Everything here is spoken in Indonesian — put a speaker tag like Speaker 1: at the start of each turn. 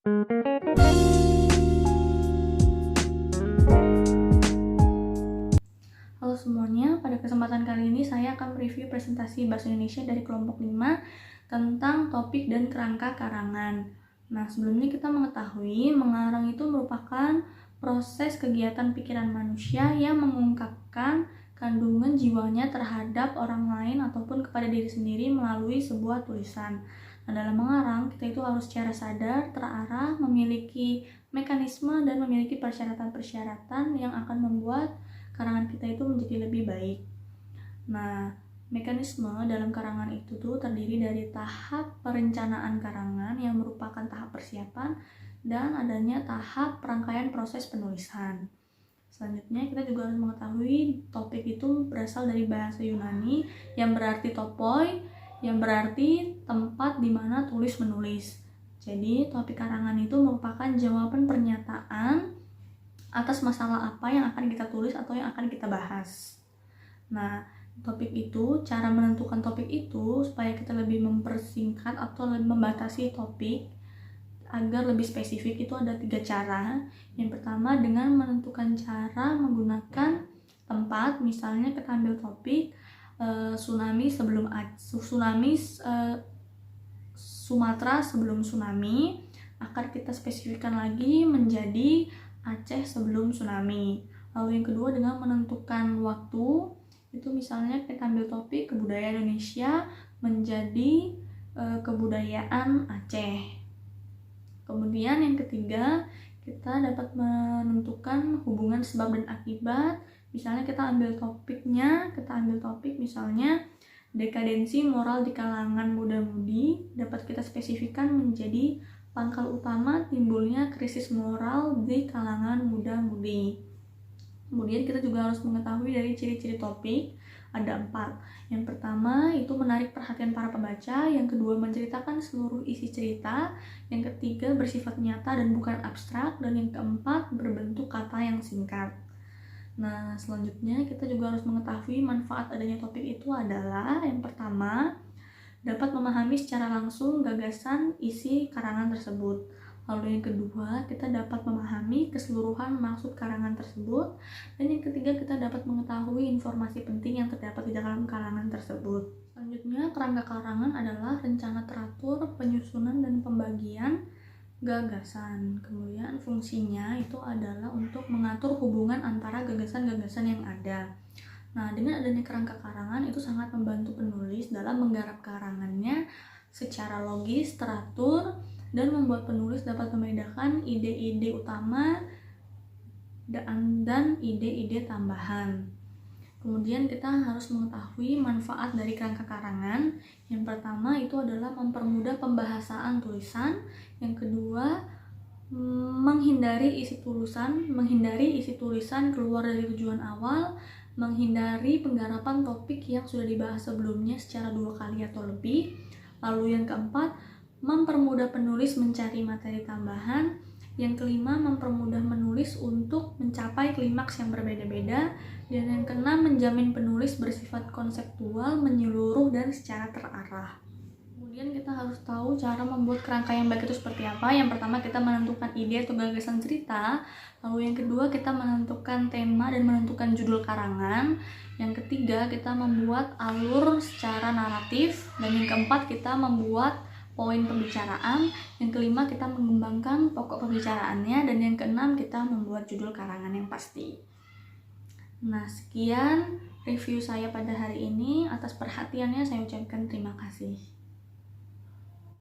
Speaker 1: Halo semuanya, pada kesempatan kali ini saya akan mereview presentasi Bahasa Indonesia dari kelompok 5 tentang topik dan kerangka karangan. Nah, sebelumnya kita mengetahui mengarang itu merupakan proses kegiatan pikiran manusia yang mengungkapkan kandungan jiwanya terhadap orang lain ataupun kepada diri sendiri melalui sebuah tulisan. Nah, dalam mengarang, kita itu harus secara sadar, terarah, memiliki mekanisme dan memiliki persyaratan-persyaratan yang akan membuat karangan kita itu menjadi lebih baik. Nah, mekanisme dalam karangan itu tuh terdiri dari tahap perencanaan karangan yang merupakan tahap persiapan dan adanya tahap rangkaian proses penulisan. Selanjutnya kita juga harus mengetahui topik itu berasal dari bahasa Yunani yang berarti topoi, yang berarti tempat di mana tulis menulis. Jadi topik karangan itu merupakan jawaban pernyataan atas masalah apa yang akan kita tulis atau yang akan kita bahas. Nah, topik itu, cara menentukan topik itu supaya kita lebih mempersingkat atau lebih membatasi topik agar lebih spesifik itu ada 3 cara. Yang pertama dengan menentukan cara menggunakan tempat, misalnya kita ambil topik Sumatera sebelum tsunami, akan kita spesifikkan lagi menjadi Aceh sebelum tsunami. Lalu yang kedua dengan menentukan waktu, itu misalnya kita ambil topik kebudayaan Indonesia menjadi kebudayaan Aceh. Kemudian yang ketiga, kita dapat menentukan hubungan sebab dan akibat. Misalnya kita ambil topik misalnya dekadensi moral di kalangan muda-mudi, dapat kita spesifikkan menjadi pangkal utama timbulnya krisis moral di kalangan muda-mudi. Kemudian kita juga harus mengetahui dari ciri-ciri topik, ada 4. Yang pertama itu menarik perhatian para pembaca, yang kedua menceritakan seluruh isi cerita, yang ketiga bersifat nyata dan bukan abstrak, dan yang keempat berbentuk kata yang singkat. Nah, selanjutnya kita juga harus mengetahui manfaat adanya topik itu adalah yang pertama, dapat memahami secara langsung gagasan isi karangan tersebut. Lalu yang kedua, kita dapat memahami keseluruhan maksud karangan tersebut. Dan yang ketiga, kita dapat mengetahui informasi penting yang terdapat di dalam karangan tersebut. Selanjutnya, kerangka karangan adalah rencana teratur, penyusunan, dan pembagian gagasan. Kemudian fungsinya itu adalah untuk mengatur hubungan antara gagasan-gagasan yang ada. Nah, dengan adanya kerangka karangan itu sangat membantu penulis dalam menggarap karangannya secara logis, teratur, dan membuat penulis dapat membedakan ide-ide utama dan ide-ide tambahan. Kemudian kita harus mengetahui manfaat dari kerangka karangan. Yang pertama itu adalah mempermudah pembahasan tulisan. Yang kedua, menghindari isi tulisan keluar dari tujuan awal, menghindari penggarapan topik yang sudah dibahas sebelumnya secara 2 kali atau lebih. Lalu yang keempat, mempermudah penulis mencari materi tambahan. Yang kelima, mempermudah menulis untuk mencapai klimaks yang berbeda-beda. Dan yang keenam, menjamin penulis bersifat konseptual, menyeluruh, dan secara terarah. Kemudian kita harus tahu cara membuat kerangka yang baik itu seperti apa. Yang pertama kita menentukan ide atau gagasan cerita. Lalu yang kedua kita menentukan tema dan menentukan judul karangan. Yang ketiga kita membuat alur secara naratif. Dan yang keempat kita membuat poin pembicaraan. Yang kelima kita mengembangkan pokok pembicaraannya. Dan yang keenam kita membuat judul karangan yang pasti. Nah, sekian review saya pada hari ini. Atas perhatiannya saya ucapkan terima kasih.